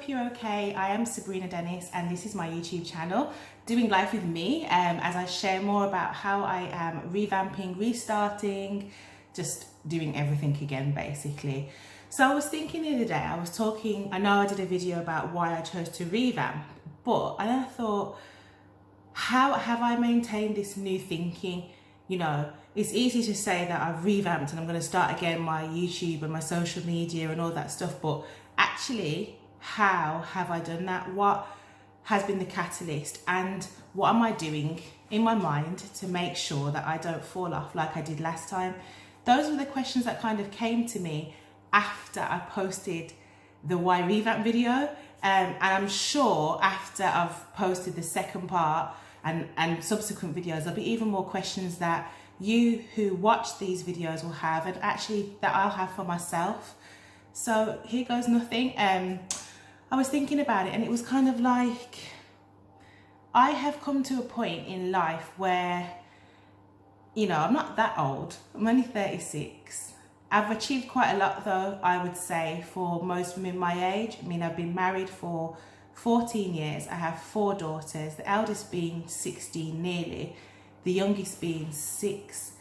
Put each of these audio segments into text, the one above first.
hope you're okay. I am Sabrina Dennis and this is my YouTube channel, Doing Life with Me, as I share more about how I am revamping, restarting, just doing everything again basically. So I was thinking the other day, I know I did a video about why I chose to revamp, but I thought, how have I maintained this new thinking? You know, it's easy to say that I've revamped and I'm going to start again my YouTube and my social media and all that stuff, but actually, how have I done that? What has been the catalyst, and what am I doing in my mind to make sure that I don't fall off like I did last time? Those were the questions that kind of came to me after I posted the why revamp video, and I'm sure after I've posted the second part and subsequent videos, there'll be even more questions that you who watch these videos will have, and actually that I'll have for myself. So here goes nothing. I was thinking about it and it was kind of like, I have come to a point in life where, you know, I'm not that old, I'm only 36. I've achieved quite a lot though, I would say, for most women my age. I mean, I've been married for 14 years. I have 4 daughters, the eldest being 16 nearly, the youngest being 6.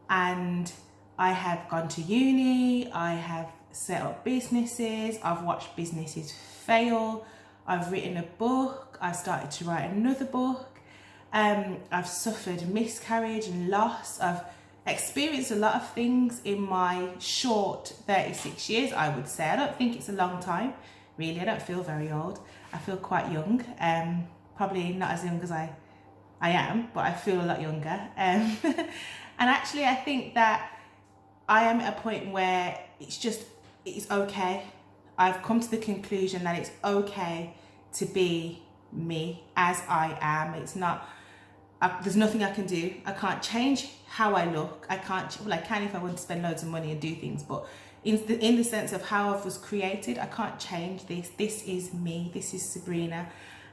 And I have gone to uni, I have set up businesses, I've watched businesses fail, I've written a book, I've started to write another book, I've suffered miscarriage and loss, I've experienced a lot of things in my short 36 years, I would say. I don't think it's a long time, really. I don't feel very old. I feel quite young, probably not as young as I am, but I feel a lot younger. And actually I think that I am at a point where it's okay. I've come to the conclusion that it's okay to be me as I am. It's not, there's nothing I can do. I can't change how I look. I can if I want to spend loads of money and do things, but in the sense of how I was created, I can't change this. This is me, this is Sabrina.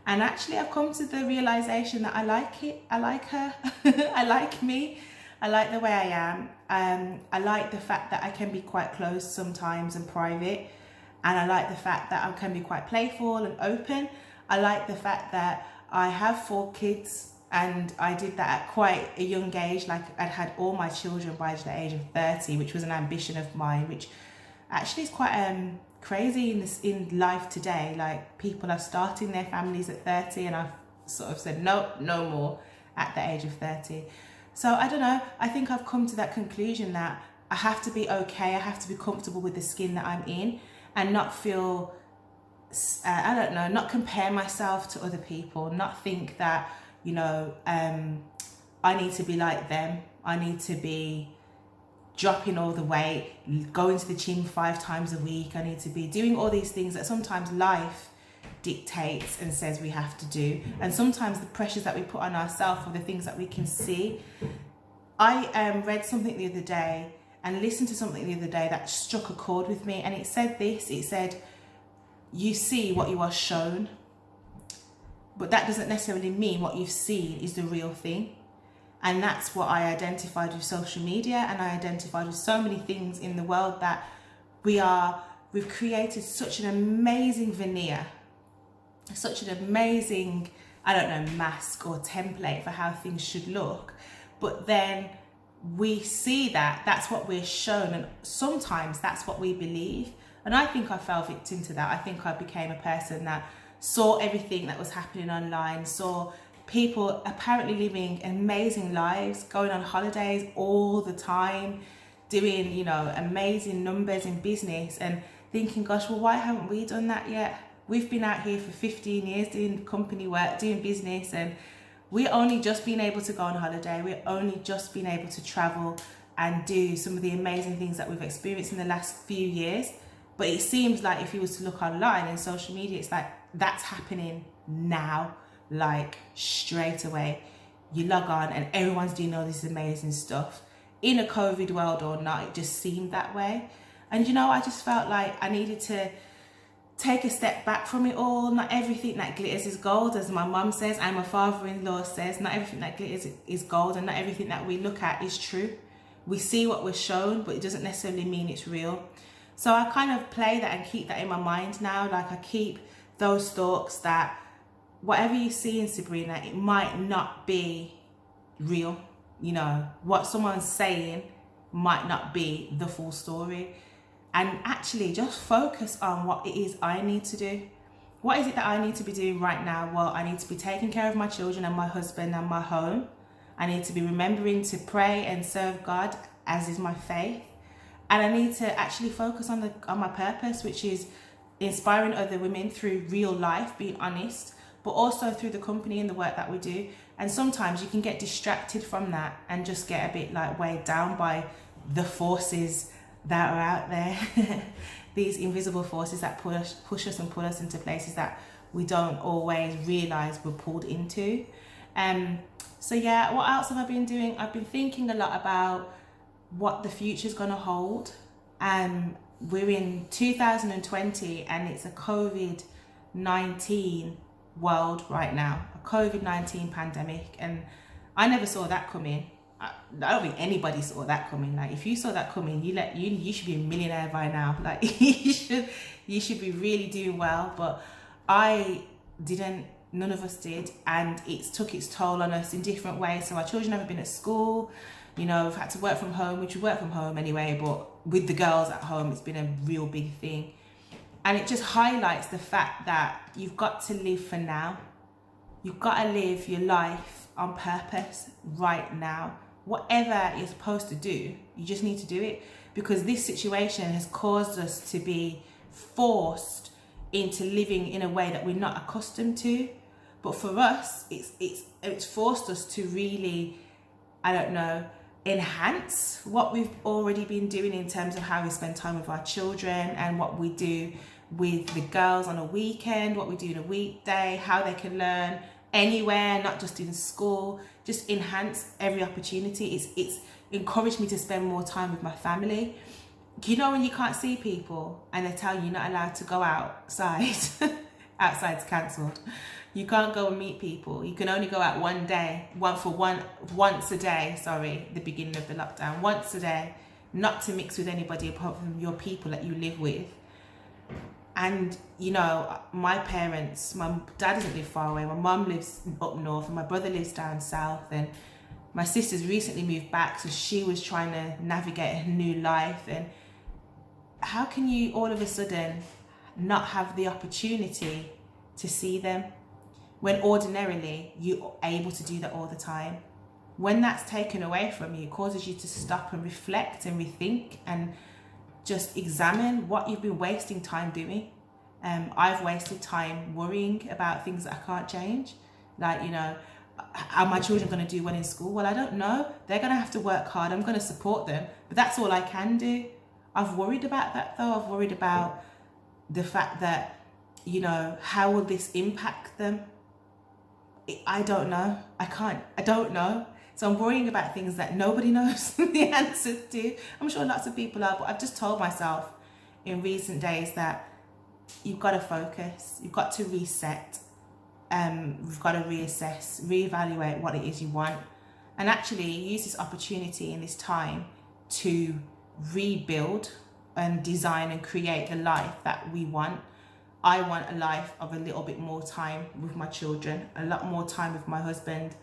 And actually I've come to the realization that I like it, I like her, I like me. I like the way I am. I like the fact that I can be quite close sometimes and private. And I like the fact that I can be quite playful and open. I like the fact that I have 4 kids, and I did that at quite a young age. Like, I'd had all my children by the age of 30, which was an ambition of mine, which actually is quite crazy in life today. Like, people are starting their families at 30, and I've sort of said no more at the age of 30. So I don't know, I think I've come to that conclusion that I have to be okay, I have to be comfortable with the skin that I'm in, and not feel, I don't know, not compare myself to other people, not think that, you know, I need to be like them, I need to be dropping all the weight, going to the gym 5 times a week, I need to be doing all these things that sometimes life dictates and says we have to do, and sometimes the pressures that we put on ourselves are the things that we can see. I read something the other day and listened to something the other day that struck a chord with me, and it said this, it said, you see what you are shown, but that doesn't necessarily mean what you've seen is the real thing. And that's what I identified with social media, and I identified with so many things in the world, that we've created such an amazing veneer, such an amazing, I don't know, mask or template for how things should look, but then we see that's what we're shown, and sometimes that's what we believe. And I think I fell victim to that. I think I became a person that saw everything that was happening online, saw people apparently living amazing lives, going on holidays all the time, doing, you know, amazing numbers in business, and thinking, gosh, well, why haven't we done that yet? We've been out here for 15 years doing company work, doing business, and we're only just being able to go on holiday. We're only just being able to travel and do some of the amazing things that we've experienced in the last few years. But it seems like if you was to look online and social media, it's like that's happening now, like straight away. You log on and everyone's doing all this amazing stuff. In a COVID world or not, it just seemed that way. And you know, I just felt like I needed to take a step back from it all. Not everything that glitters is gold, as my mum says and my father-in-law says. Not everything that glitters is gold, and not everything that we look at is true. We see what we're shown, but it doesn't necessarily mean it's real. So I kind of play that and keep that in my mind now. Like, I keep those thoughts that whatever you see in Sabrina, it might not be real. You know, what someone's saying might not be the full story. And actually just focus on what it is I need to do. What is it that I need to be doing right now? Well, I need to be taking care of my children and my husband and my home. I need to be remembering to pray and serve God, as is my faith. And I need to actually focus on my purpose, which is inspiring other women through real life, being honest, but also through the company and the work that we do. And sometimes you can get distracted from that and just get a bit like weighed down by the forces that are out there. These invisible forces that push us and pull us into places that we don't always realize we're pulled into. So yeah, what else have I been doing? I've been thinking a lot about what the future's gonna hold. We're in 2020 and it's a COVID-19 world right now, a COVID-19 pandemic, and I never saw that coming. I don't think anybody saw that coming. Like, if you saw that coming, you should be a millionaire by now. Like, you should be really doing well. But I didn't. None of us did, and it's took its toll on us in different ways. So our children haven't been at school. You know, we've had to work from home, which we work from home anyway. But with the girls at home, it's been a real big thing, and it just highlights the fact that you've got to live for now. You've got to live your life on purpose right now. Whatever you're supposed to do, you just need to do it, because this situation has caused us to be forced into living in a way that we're not accustomed to. But for us, it's forced us to really, I don't know, enhance what we've already been doing in terms of how we spend time with our children and what we do with the girls on a weekend, what we do in a weekday, how they can learn anywhere, not just in school. Just enhance every opportunity. It's encouraged me to spend more time with my family. You know, when you can't see people and they tell you you're not allowed to go outside, outside's cancelled. You can't go and meet people. You can only go out once a day, the beginning of the lockdown, once a day, not to mix with anybody apart from your people that you live with. And, you know, my parents, my dad doesn't live far away. My mum lives up north and my brother lives down south. And my sister's recently moved back, so she was trying to navigate a new life. And how can you all of a sudden not have the opportunity to see them when ordinarily you're able to do that all the time? When that's taken away from you, it causes you to stop and reflect and rethink and just examine what you've been wasting time doing. I've wasted time worrying about things that I can't change. Like, you know, are my children going to do well in school? Well, I don't know. They're going to have to work hard. I'm going to support them. But that's all I can do. I've worried about that though. I've worried about the fact that, you know, how will this impact them? I don't know. I don't know. So I'm worrying about things that nobody knows the answers to. I'm sure lots of people are, but I've just told myself in recent days that you've got to focus, you've got to reset, we've got to reassess, reevaluate what it is you want, and actually use this opportunity in this time to rebuild and design and create the life that we want. I want a life of a little bit more time with my children, a lot more time with my husband,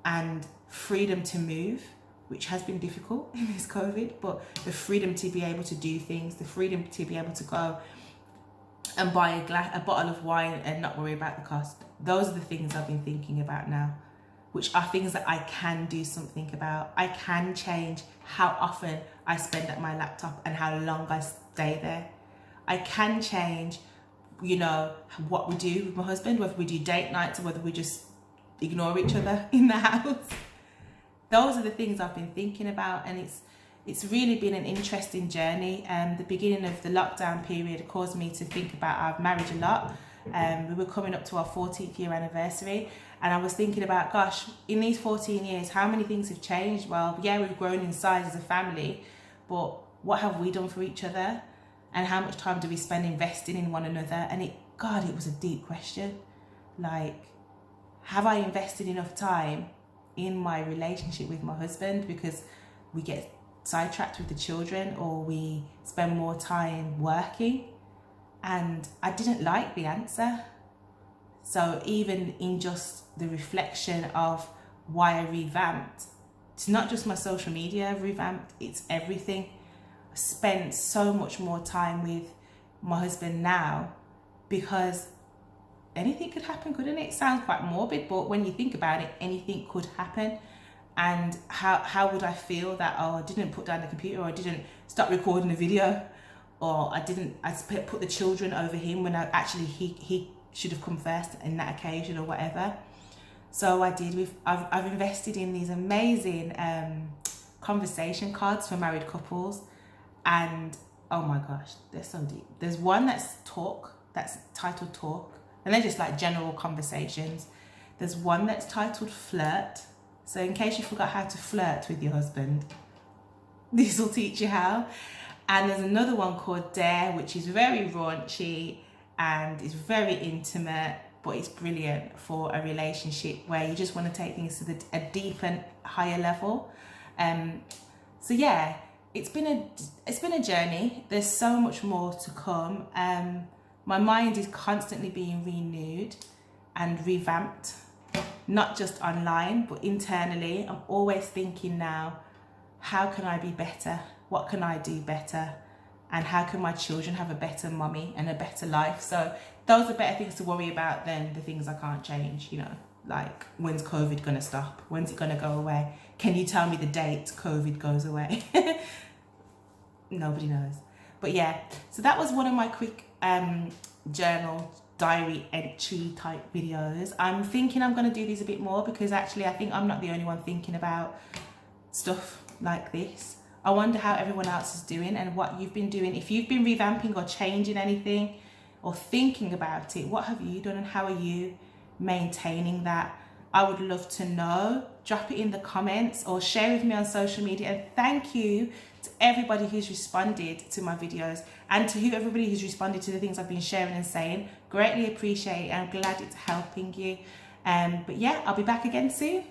and freedom to move, which has been difficult in this COVID, but the freedom to be able to do things, the freedom to be able to go and buy a bottle of wine and not worry about the cost. Those are the things I've been thinking about now, which are things that I can do something about. I can change how often I spend at my laptop and how long I stay there. I can change, you know, what we do with my husband, whether we do date nights or whether we just ignore each other in the house. Those are the things I've been thinking about, and it's really been an interesting journey. The beginning of the lockdown period caused me to think about our marriage a lot. We were coming up to our 14th year anniversary, and I was thinking about, gosh, in these 14 years, how many things have changed? Well, yeah, we've grown in size as a family, but what have we done for each other? And how much time do we spend investing in one another? And it was a deep question. Like, have I invested enough time in my relationship with my husband because we get sidetracked with the children or we spend more time working? And I didn't like the answer. So even in just the reflection of why I revamped, it's not just my social media revamped, it's everything. I spend so much more time with my husband now because anything could happen, couldn't it? It sounds quite morbid, but when you think about it, anything could happen. And how would I feel that, oh, I didn't put down the computer, or I didn't start recording the video, or I put the children over him when actually he should have come first in that occasion, or whatever. So I did. I've invested in these amazing conversation cards for married couples, and oh my gosh, they're so deep. There's one that's titled Talk, and they're just like general conversations. There's one that's titled Flirt. So in case you forgot how to flirt with your husband, this will teach you how. And there's another one called Dare, which is very raunchy and it's very intimate, but it's brilliant for a relationship where you just want to take things to a deeper, higher level. So yeah, it's been a journey. There's so much more to come. My mind is constantly being renewed and revamped. Not just online, but internally. I'm always thinking now, how can I be better? What can I do better? And how can my children have a better mummy and a better life? So those are better things to worry about than the things I can't change, you know, like when's COVID gonna stop? When's it gonna go away? Can you tell me the date COVID goes away? Nobody knows. But yeah, so that was one of my quick journal diary entry type videos. I'm thinking I'm going to do these a bit more because actually I think I'm not the only one thinking about stuff like this. I wonder how everyone else is doing and what you've been doing. If you've been revamping or changing anything or thinking about it, what have you done and how are you maintaining that? I would love to know. Drop it in the comments or share with me on social media. And thank you to everybody who's responded to my videos and to everybody who's responded to the things I've been sharing and saying. Greatly appreciate it. I'm glad it's helping you. But yeah, I'll be back again soon.